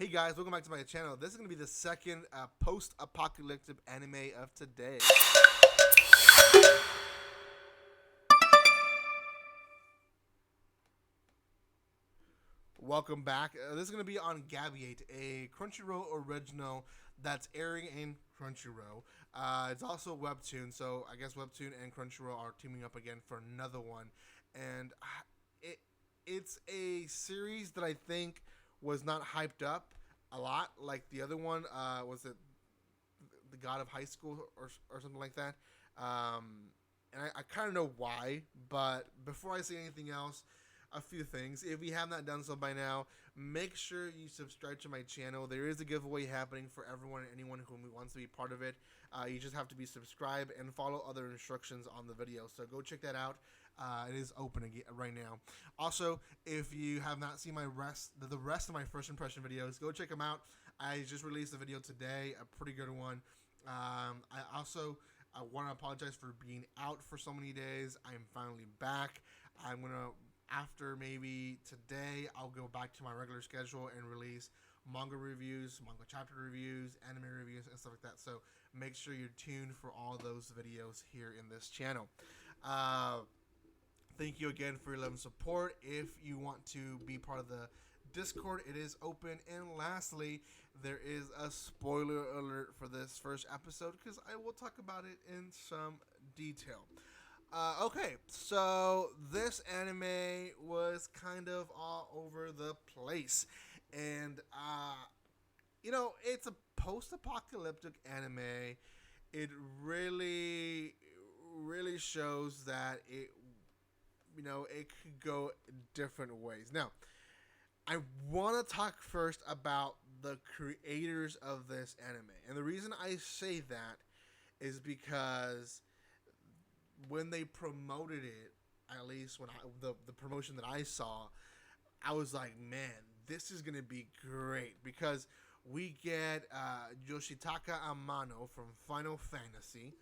Hey guys, welcome back to my channel. This is going to be the second post-apocalyptic anime of today. Welcome back. This is going to be on Gibiate, a Crunchyroll original that's airing in Crunchyroll. It's also Webtoon, so I guess Webtoon and Crunchyroll are teaming up again for another one. And it's a series that I think was not hyped up a lot like the other one. Was it the God of High School or something like that? And I kind of know why, but before I say anything else, a few things. If you have not done so by now, make sure you subscribe to my channel. There is a giveaway happening for everyone and anyone who wants to be part of it. You just have to be subscribed and follow other instructions on the video. So go check that out. It is open again right now. Also, if you have not seen the rest of my first impression videos, go check them out. I just released a video today, a pretty good one. I want to apologize for being out for so many days. I'm finally back. I'm gonna, after maybe today, I'll go back to my regular schedule and release manga reviews, manga chapter reviews, anime reviews, and stuff like that. So make sure you're tuned for all those videos here in this channel. Thank you again for your love and support. If you want to be part of the Discord, it is open. And lastly, there is a spoiler alert for this first episode because I will talk about it in some detail. Okay, so this anime was kind of all over the place. And, it's a post-apocalyptic anime. It really, really shows that it could go different ways. Now, I want to talk first about the creators of this anime. And the reason I say that is because when they promoted it, at least when the promotion that I saw, I was like, man, this is going to be great because we get Yoshitaka Amano from Final Fantasy.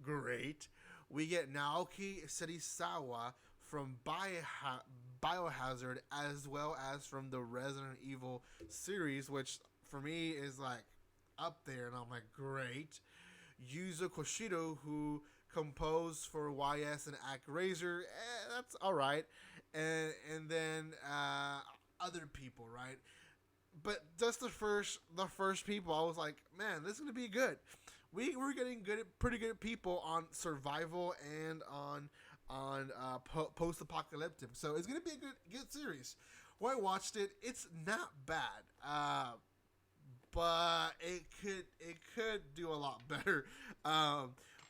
Great. We get Naoki Serizawa from Biohazard, as well as from the Resident Evil series, which for me is like up there, and I'm like, great. Yuzo Koshiro, who composed for YS and ActRaiser, that's all right, and then other people, right? But just the first people, I was like, man, this is gonna be good. We're getting pretty good people on survival and on post-apocalyptic. So it's gonna be a good series. When I watched it, it's not bad, but it could do a lot better.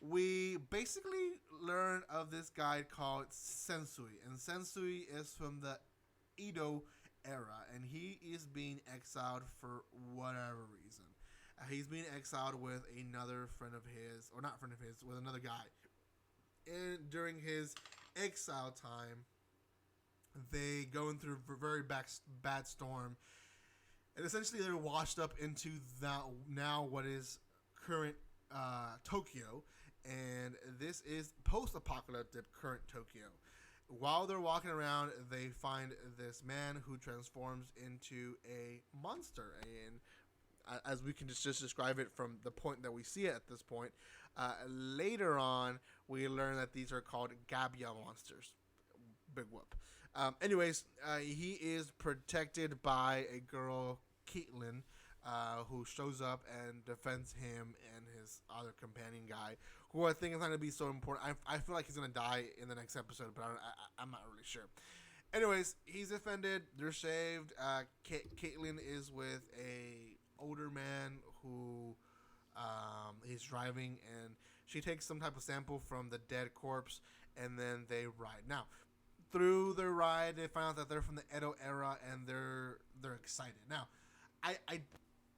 We basically learn of this guy called Sensui, and Sensui is from the Edo era, and he is being exiled for whatever reason. He's being exiled with another friend of his, or not friend of his, with another guy. And during his exile time, they go through a very bad storm, and essentially they're washed up into now what is current Tokyo, and this is post-apocalyptic current Tokyo. While they're walking around, they find this man who transforms into a monster, and as we can just describe it from the point that we see it at this point. Later on, we learn that these are called Gibiate monsters. Big whoop. Anyways, he is protected by a girl, Caitlin, who shows up and defends him and his other companion guy, who I think is not going to be so important. I feel like he's going to die in the next episode, but I'm not really sure. Anyways, he's defended. They're saved. Caitlin is with a older man who he's driving, and she takes some type of sample from the dead corpse, and then they ride. Now, through their ride, they find out that they're from the Edo era, and they're excited. Now,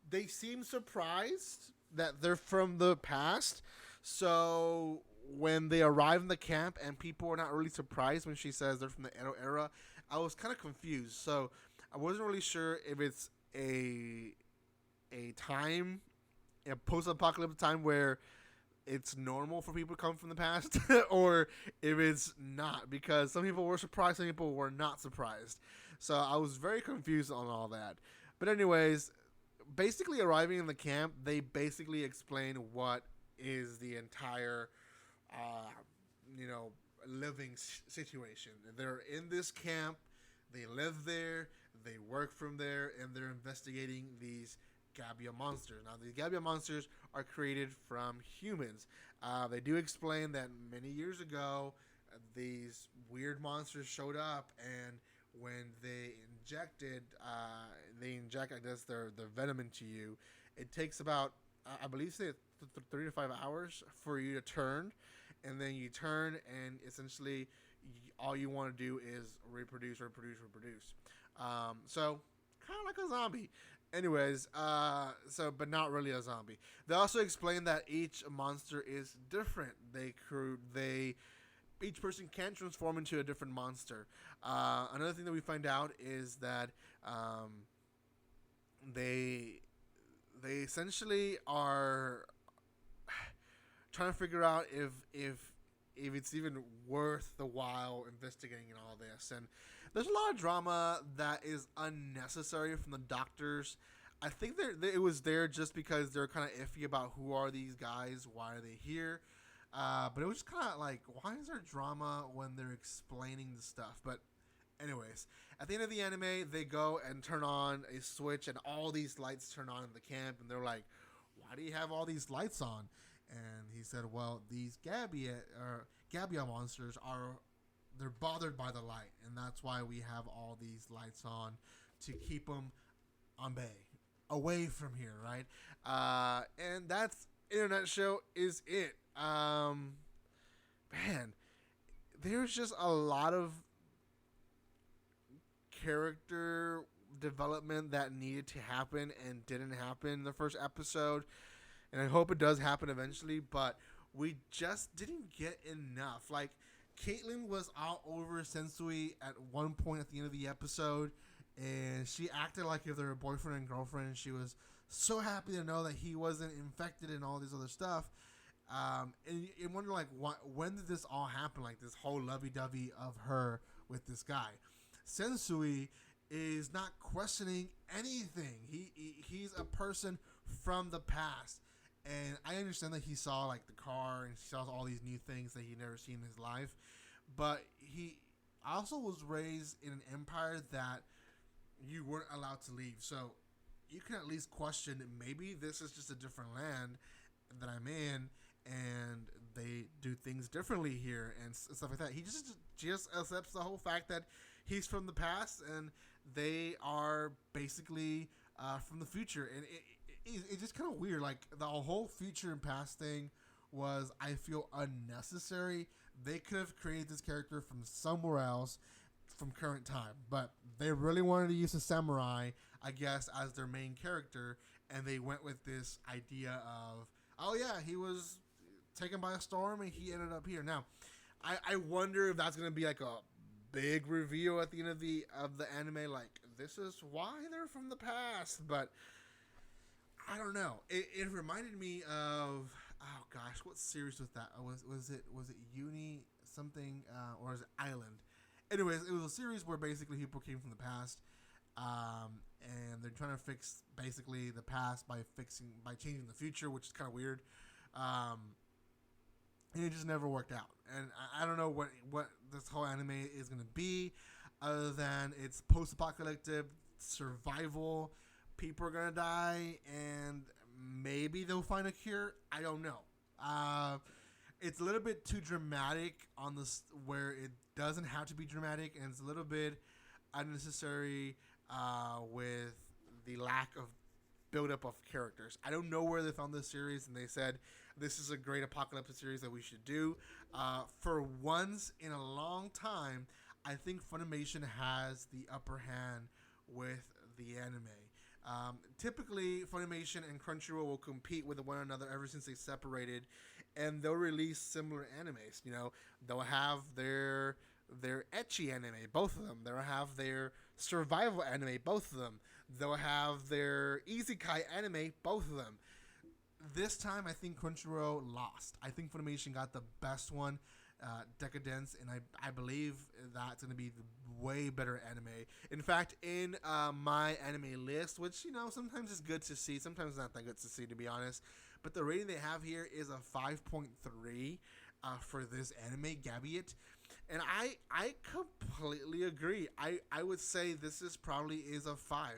they seem surprised that they're from the past. So when they arrive in the camp and people are not really surprised when she says they're from the Edo era, I was kind of confused. So I wasn't really sure if it's a post-apocalyptic time where it's normal for people to come from the past or if it's not, because some people were surprised, some people were not surprised. So I was very confused on all that. But anyways, basically arriving in the camp, they basically explain what is the entire, uh, you know, living situation. They're in this camp, they live there, they work from there, and they're investigating these Gabia monsters. Now, these Gabia monsters are created from humans. They do explain that many years ago, these weird monsters showed up, and when they inject, I guess, their venom into you. It takes about, I believe, say 3 to 5 hours for you to turn, and then you turn, and essentially, all you want to do is reproduce, reproduce, reproduce. So kind of like a zombie. Anyways, but not really a zombie. They also explain that each monster is different. They each person can transform into a different monster. Another thing that we find out is that they they essentially are trying to figure out if it's even worth the while investigating and all this. And there's a lot of drama that is unnecessary from the doctors. I think it was there just because they're kind of iffy about who are these guys, why are they here. But it was just kind of like, why is there drama when they're explaining the stuff? But anyways, at the end of the anime, they go and turn on a switch, and all these lights turn on in the camp, and they're like, why do you have all these lights on? And he said, well, these Gabia monsters they're bothered by the light, and that's why we have all these lights on to keep them on bay, away from here, right? And that's, in a nutshell, is it. Man, there's just a lot of character development that needed to happen and didn't happen in the first episode, and I hope it does happen eventually, but we just didn't get enough. Like, Caitlyn was all over Sensui at one point at the end of the episode, and she acted like if they were boyfriend and girlfriend, and she was so happy to know that he wasn't infected and all this other stuff. And you wonder, like, when did this all happen? Like, this whole lovey-dovey of her with this guy. Sensui is not questioning anything. He's a person from the past. And I understand that he saw, like, the car and he saw all these new things that he'd never seen in his life. But he also was raised in an empire that you weren't allowed to leave. So you can at least question, maybe this is just a different land that I'm in, and they do things differently here and stuff like that. He just accepts the whole fact that he's from the past and they are basically from the future. And it's just kind of weird. Like, the whole future and past thing was, I feel, unnecessary. They could have created this character from somewhere else, from current time, but they really wanted to use a samurai, I guess, as their main character, and they went with this idea of, oh yeah, he was taken by a storm and he ended up here. Now, I wonder if that's gonna be like a big reveal at the end of the anime, like, this is why they're from the past. But I don't know. It reminded me of, oh gosh, what series was that? Was it Uni something, or was it Island? Anyways, it was a series where basically people came from the past, and they're trying to fix basically the past by changing the future, which is kind of weird. And it just never worked out. And I don't know what this whole anime is going to be, other than it's post-apocalyptic survival. People are going to die, and maybe they'll find a cure. I don't know. It's a little bit too dramatic on this, where it doesn't have to be dramatic, and it's a little bit unnecessary with the lack of buildup of characters. I don't know where they found this series, and they said this is a great apocalyptic series that we should do. For once in a long time, I think Funimation has the upper hand with the anime. Typically, Funimation and Crunchyroll will compete with one another ever since they separated, and they'll release similar animes. You know, they'll have their ecchi anime, both of them. They'll have their survival anime, both of them. They'll have their isekai anime, both of them. This time, I think Crunchyroll lost. I think Funimation got the best one. Decadence, and I believe that's going to be the way better anime. In fact, in my anime list, which sometimes is good to see, sometimes not that good to see, to be honest, but the rating they have here is a 5.3 for this anime, Gibiate. And I completely agree. I would say this probably is a 5.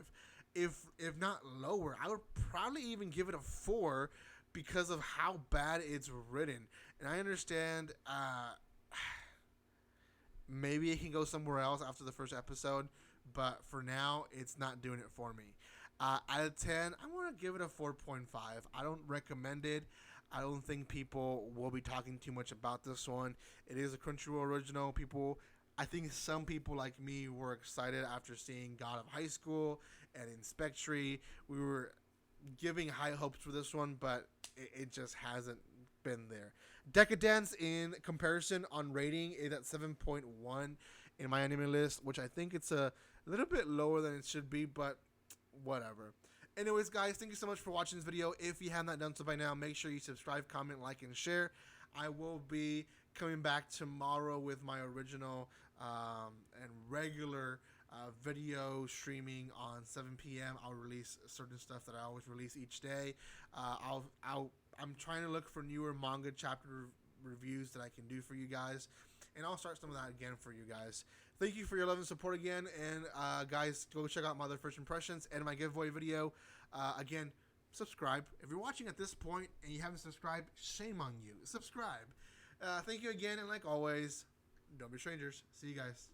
If not lower, I would probably even give it a 4 because of how bad it's written. And I understand maybe it can go somewhere else after the first episode, but for now, it's not doing it for me. Out of 10, I want to give it a 4.5. I don't recommend it. I don't think people will be talking too much about this one. It is a Crunchyroll original. I think some people like me were excited after seeing God of High School and Inspectory. We were giving high hopes for this one, but it just hasn't been there. Decadence, in comparison on rating, is at 7.1 in my anime list, which I think it's a little bit lower than it should be, but whatever. Anyways, guys, thank you so much for watching this video. If you have not done so by now, make sure you subscribe, comment, like, and share. I will be coming back tomorrow with my original and regular video streaming on 7 p.m. I'll release certain stuff that I always release each day. I'm trying to look for newer manga chapter reviews that I can do for you guys, and I'll start some of that again for you guys. Thank you for your love and support again, and guys, go check out my other first impressions and my giveaway video. Again, subscribe. If you're watching at this point and you haven't subscribed, shame on you. Subscribe. Thank you again, and like always, don't be strangers. See you guys.